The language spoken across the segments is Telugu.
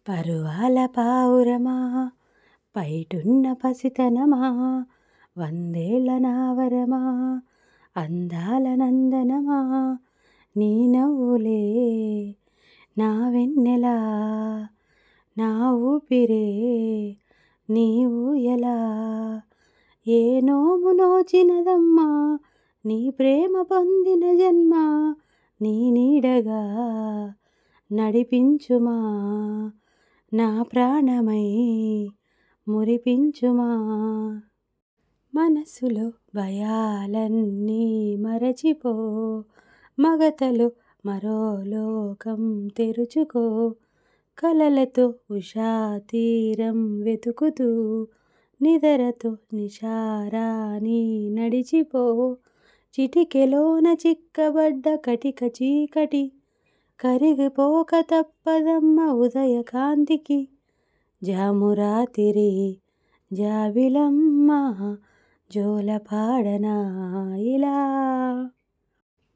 పరువాల పావురమా పైటున్న పసితనమా వందేళ్ల నావరమా అందాల నందనమా నీ నవ్వులే నా వెన్నెలా నా ఊపిరే నీవు ఎలా ఏ నోము నోచినదమ్మా నీ ప్రేమ పొందిన జన్మ నీ నీడగా నడిపించుమా నా ప్రాణమై మురిపించుమా మనసులో భయాలన్నీ మరచిపో మగతలో మరో లోకం తెరుచుకో కలలతో ఉషా తీరం వెతుకుతూ నిదరతో నిషారాని నడిచిపో చిటికెలోన చిక్కబడ్డ కటిక చీకటి కరిగిపోక తప్పదమ్మ ఉదయకాంతికి జామురాతిరి జాబిలమ్మ జోలపాడనా ఇలా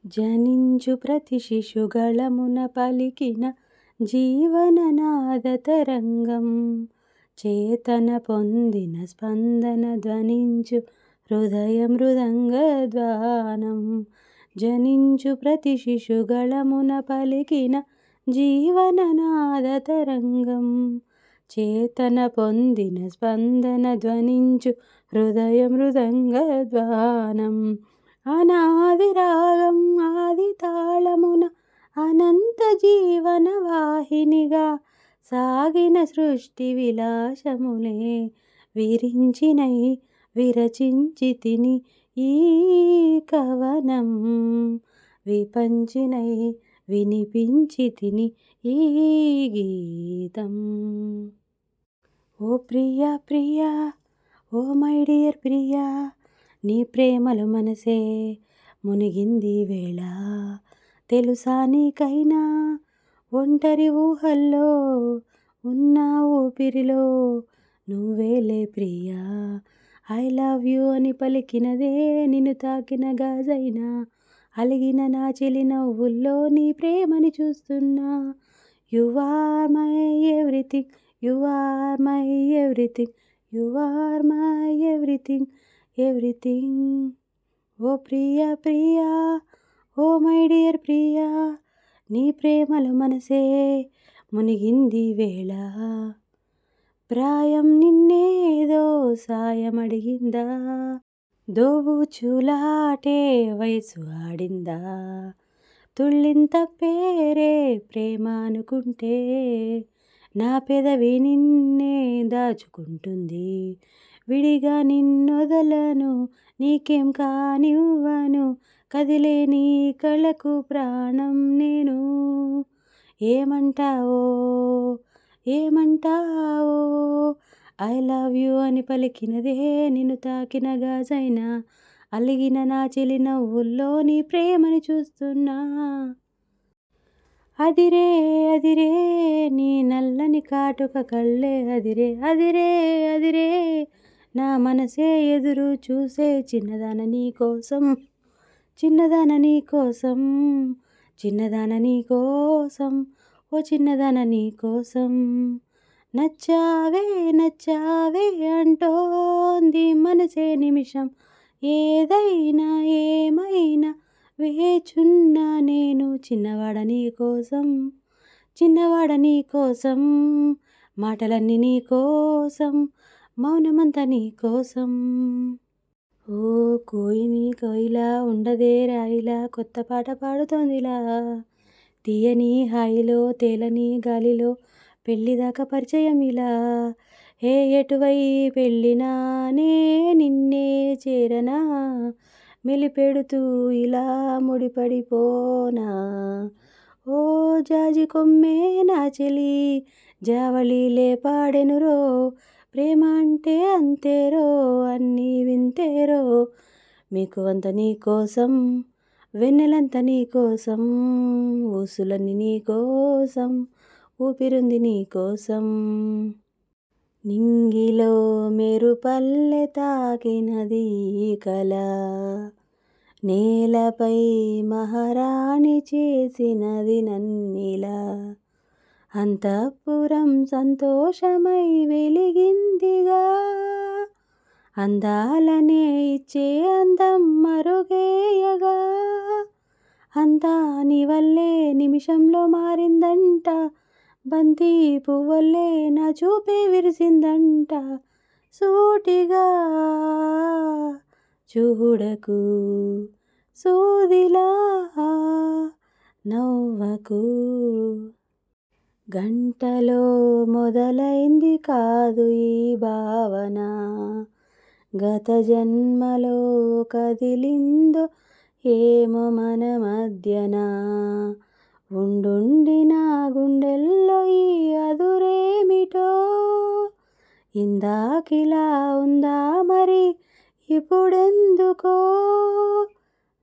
జనించు ప్రతి శిశుగళమున పలికిన జీవననాద తరంగం చేతన పొందిన స్పందన ధ్వనించు హృదయ మృదంగధ్వానం జనించు ప్రతి శిశుగళమున పలికిన జీవననాద తరంగం చేతన పొందిన స్పందన ధ్వనించు హృదయ మృదంగధ్వానం అనాది రాగం ఆది తాళమున అనంత జీవన వాహినిగా సాగిన సృష్టి విలాసములే విరించినై విరచించి తిని ఈ కవనం విపంచినై వినిపించి తిని ఈ గీతం. ఓ Priya Priya oh my dear Priya నీ ప్రేమల మనసే మునిగింది వేళ తెలుసా నీకైనా ఒంటరి ఊహల్లో ఉన్న ఊపిరిలో నువ్వేలే ప్రియా ఐ లవ్ యూ అని పలికినదే నిన్ను తాకిన గాజైనా అలిగిన నా చెలి నవ్వుల్లో నీ ప్రేమని చూస్తున్నా you are my everything you are my everything you are my everything everything ఓ Priya Priya oh my dear Priya నీ ప్రేమల మనసే మునిగింది వేళ ప్రాయం నిన్నేదో సాయం అడిగిందా దోబూచులాటే వయసు ఆడిందా తుళ్ళింత పేరే ప్రేమ అనుకుంటే నా పెదవి నిన్నే దాచుకుంటుంది విడిగా నిన్నొదలను నీకేం కానివ్వను కదిలే నీ కళకు ప్రాణం నేను ఏమంటావో ఏమంటావో ఐ లవ్ యూ అని పలికినదే నిన్ను తాకిన గాజైనా అలిగిన నా చెలి నవ్వుల్లో నీ ప్రేమని చూస్తున్నా అదిరే అదిరే నీ నల్లని కాటుక కళ్ళే అదిరే అదిరే అదిరే నా మనసే ఎదురు చూసే చిన్నదాన నీ కోసం చిన్నదాన నీ కోసం చిన్నదాన నీ కోసం ఓ చిన్నదాన నీ కోసం నచ్చావే నచ్చావే అంటోంది మనసే నిమిషం ఏదైనా ఏమైనా వేచున్నా నేను చిన్నవాడ నీ కోసం చిన్నవాడ నీ కోసం మాటలన్నీ నీ కోసం మౌనమంతా నీ కోసం ఓ కోయిని కోయిలా ఉండదే రాయిలా కొత్త పాట పాడుతోందిలా తీయని హాయిలో తేలని గాలిలో పెళ్ళిదాకా పరిచయం ఇలా హే ఎటువై పెళ్ళినానే నిన్నే చేరనా మెలిపెడుతూ ఇలా ముడిపడిపోనా ఓ జాజి కొమ్మే నా చెలి జావళీలే పాడెనురో ప్రేమ అంటే అంతేరో అన్నీ వింతేరో మీకు అంత నీ కోసం వెన్నెలంతా నీ కోసం ఊసులన్నీ నీ కోసం ఊపిరుంది నీ కోసం నింగిలో మెరుపల్లె తాకినది కల నేలపై మహారాణి చేసినది నన్నిలా అంతఃపురం సంతోషమై వెలిగిందిగా. అందాలనే ఇచ్చే అందం మరుగేయగా. అంతా నీ వల్లే నిమిషంలో మారిందంట. బంతి పువ్వల్లే నా చూపే విరిసిందంట. సూటిగా చూడకు, సూదిలా నవ్వకు. గంటలో మొదలైంది కాదు ఈ భావన. గత జన్మలో కదిలిందో ఏమో మన మధ్యన. ఉండుండి నా గుండెల్లో ఈ అదురేమిటో. ఇందాకిలా ఉందా మరి ఇప్పుడెందుకో.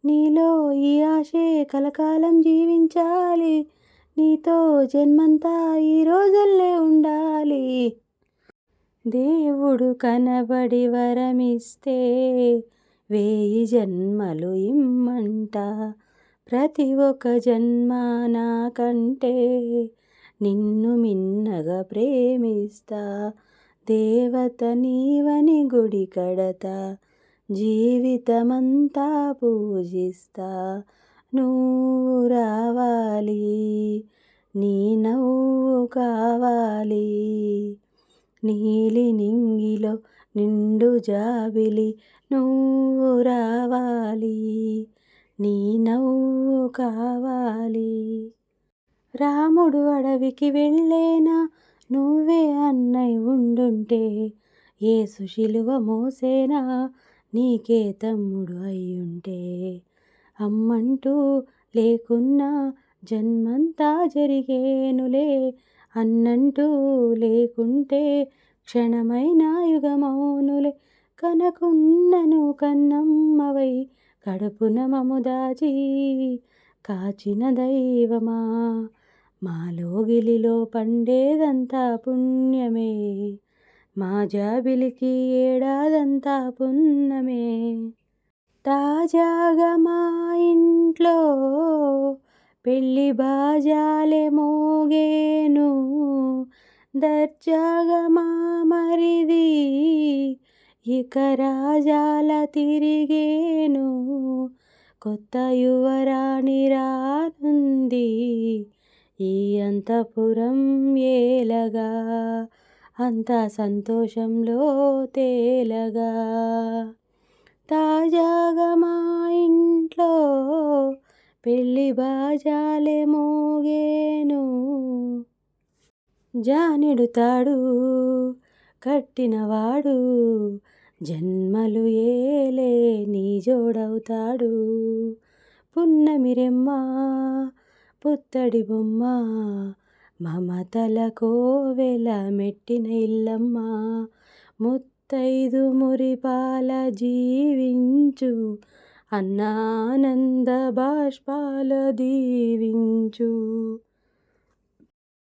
నీలో ఈ ఆశే కలకాలం జీవించాలి. నీతో జన్మంతా ఈ రోజుల్లే ఉండాలి. దేవుడు కనబడి వరమిస్తే 1000 జన్మలు ఇమ్మంట. ప్రతి ఒక్క జన్మ నాకంటే నిన్ను మిన్నగా ప్రేమిస్తా. దేవత నీవని గుడి కడతా. జీవితమంతా పూజిస్తా. నువ్వు రావాలి, నీ నవ్వు కావాలి. నీలి నింగిలో నిండు జాబిలి. నువ్వు రావాలి, నీ నవ్వు కావాలి. రాముడు అడవికి వెళ్ళేనా నువ్వే అన్నై ఉండుంటే. యేసు శిలువ మోసేనా నీకే తమ్ముడు అయ్యుంటే. అమ్మంటూ లేకున్నా జన్మంతా జరిగేనులే. అన్నంటూ లేకుంటే క్షణమైన యుగమౌనులే. కనకున్నను కన్నమ్మవై కడుపున మము దాచి కాచిన దైవమా. మాలోగిలిలో పండేదంతా పుణ్యమే. మా జాబిలికి ఏడాదంతా పున్నమే. తాజాగా మా ఇంట్లో పెళ్లి బాజాలే మోగేను. దర్జాగా మా మరిది ఇక రాజాల తిరిగేను. కొత్త యువరాణి రానుంది ఈ అంతఃపురం ఏలగా. అంతా సంతోషంలో తేలగా. తాజాగా మా ఇంట్లో పెళ్లి బాజాలే మోగేను. జానెడు తాడు కట్టినవాడు జన్మలు ఏలే నీ జోడవుతాడు. పున్నమి రెమ్మ పుత్తడి బొమ్మ మమతల కోవెల మెట్టిన ఇల్లమ్మ. ముత్తైదు మురిపాల జీవించు అన్నానంద బాష్పాల దీవించు.